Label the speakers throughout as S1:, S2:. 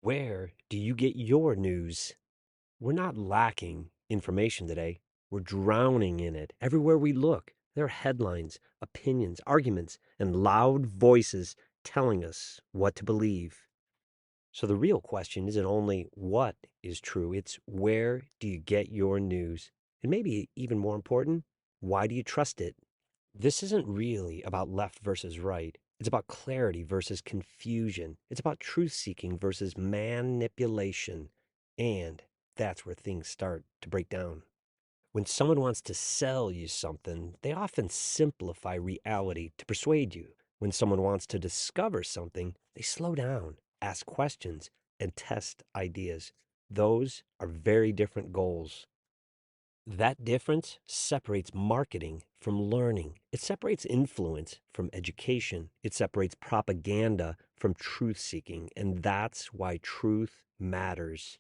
S1: Where do you get your news? We're not lacking information today. We're drowning in it. Everywhere we look, there are headlines, opinions, arguments, and loud voices telling us what to believe. So the real question isn't only what is true, it's where do you get your news? And maybe even more important, why do you trust it? This isn't really about left versus right. It's about clarity versus confusion. It's about truth seeking versus manipulation. And that's where things start to break down. When someone wants to sell you something, they often simplify reality to persuade you. When someone wants to discover something, they slow down, ask questions, and test ideas. Those are very different goals. That difference separates marketing from learning. It separates influence from education. It separates propaganda from truth seeking. And that's why truth matters.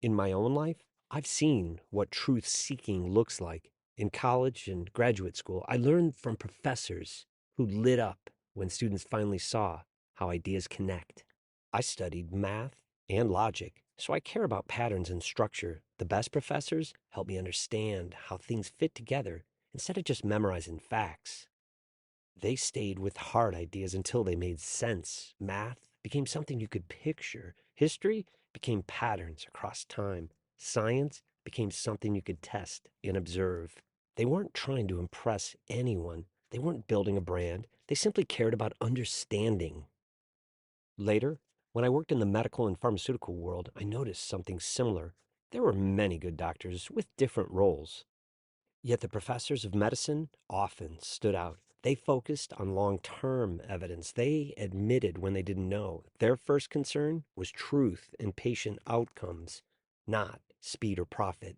S1: In my own life, I've seen what truth seeking looks like. In college and graduate school, I learned from professors who lit up when students finally saw how ideas connect. I studied math and logic, so I care about patterns and structure. The best professors help me understand how things fit together instead of just memorizing facts. They stayed with hard ideas until they made sense. Math became something you could picture. History became patterns across time. Science became something you could test and observe. They weren't trying to impress anyone. They weren't building a brand. They simply cared about understanding. Later, when I worked in the medical and pharmaceutical world, I noticed something similar. There were many good doctors with different roles. Yet the professors of medicine often stood out. They focused on long term evidence. They admitted when they didn't know. Their first concern was truth and patient outcomes, not speed or profit.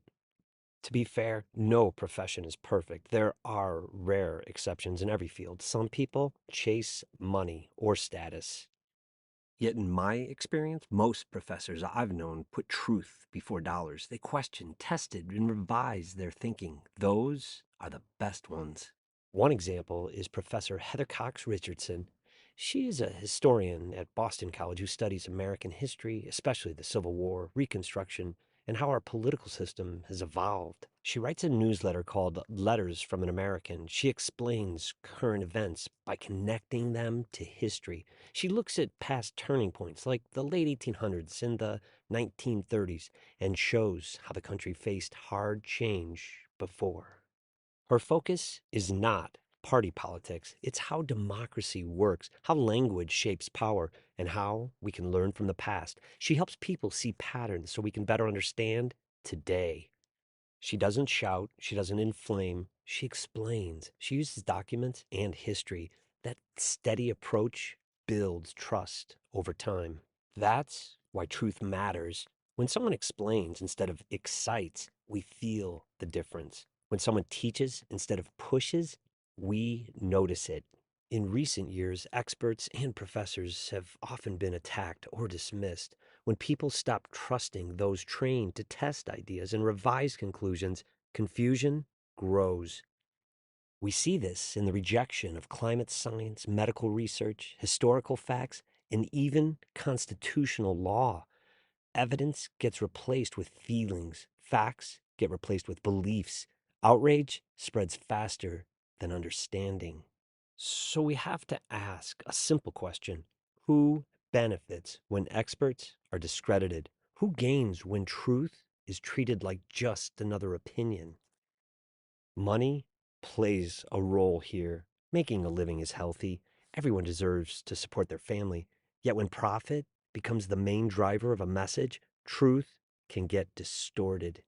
S1: To be fair, no profession is perfect. There are rare exceptions in every field. Some people chase money or status. Yet, in my experience, most professors I've known put truth before dollars. They questioned, tested, and revised their thinking. Those are the best ones. One example is Professor Heather Cox Richardson. She is a historian at Boston College who studies American history, especially the Civil War, Reconstruction, and how our political system has evolved. She writes a newsletter called Letters from an American. She explains current events by connecting them to history. She looks at past turning points like the late 1800s and the 1930s and shows how the country faced hard change before. Her focus is not party politics. It's how democracy works, how language shapes power, and how we can learn from the past. She helps people see patterns so we can better understand today. She doesn't shout, she doesn't inflame, she explains. She uses documents and history. That steady approach builds trust over time. That's why truth matters. When someone explains instead of excites, we feel the difference. When someone teaches instead of pushes, we notice it. In recent years, experts and professors have often been attacked or dismissed. When people stop trusting those trained to test ideas and revise conclusions, confusion grows. We see this in the rejection of climate science, medical research, historical facts, and even constitutional law. Evidence gets replaced with feelings, facts get replaced with beliefs. Outrage spreads faster than understanding. So we have to ask a simple question: who benefits when experts are discredited? Who gains when truth is treated like just another opinion? Money plays a role here. Making a living is healthy. Everyone deserves to support their family. Yet when profit becomes the main driver of a message, truth can get distorted.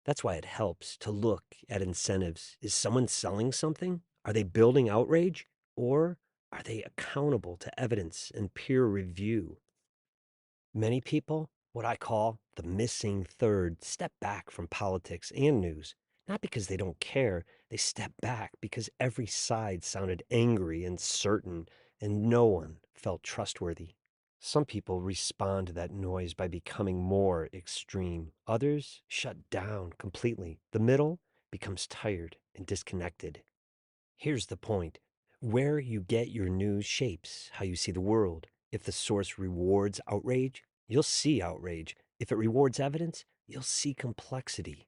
S1: That's why it helps to look at incentives. Is someone selling something? Are they building outrage? Or are they accountable to evidence and peer review? Many people, what I call the missing third, step back from politics and news. Not because they don't care, they step back because every side sounded angry and certain, and no one felt trustworthy. Some people respond to that noise by becoming more extreme. Others shut down completely. The middle becomes tired and disconnected. Here's the point: where you get your news shapes how you see the world. If the source rewards outrage, you'll see outrage. If it rewards evidence, you'll see complexity.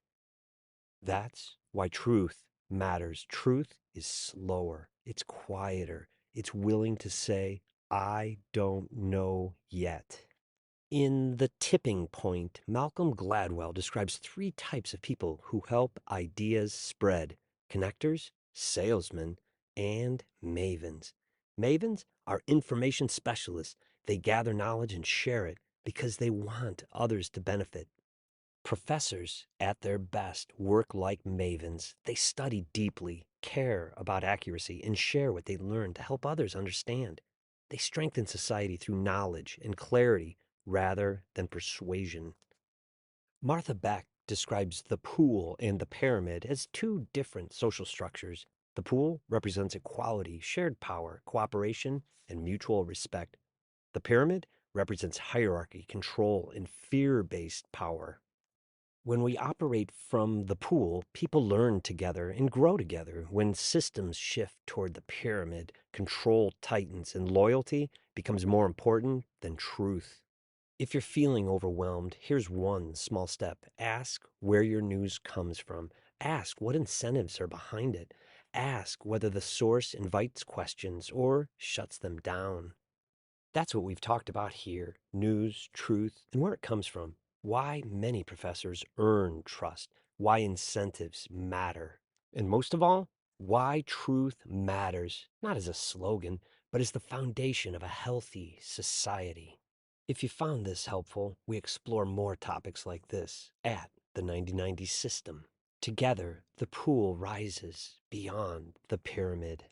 S1: That's why truth matters. Truth is slower, it's quieter, it's willing to say, I don't know yet. In The Tipping Point, Malcolm Gladwell describes three types of people who help ideas spread: connectors, salesmen, and mavens. Mavens are information specialists. They gather knowledge and share it because they want others to benefit. Professors, at their best, work like mavens. They study deeply, care about accuracy, and share what they learn to help others understand. They strengthen society through knowledge and clarity rather than persuasion. Martha Beck describes the pool and the pyramid as two different social structures. The pool represents equality, shared power, cooperation, and mutual respect. The pyramid represents hierarchy, control, and fear based power. When we operate from the pool, people learn together and grow together. When systems shift toward the pyramid, control tightens and loyalty becomes more important than truth. If you're feeling overwhelmed, here's one small step. Ask where your news comes from. Ask what incentives are behind it. Ask whether the source invites questions or shuts them down. That's what we've talked about here: news, truth, and where it comes from. Why many professors earn trust, why incentives matter, and most of all, why truth matters, not as a slogan, but as the foundation of a healthy society. If you found this helpful, we explore more topics like this at the 9090 System. Together, the pool rises beyond the pyramid.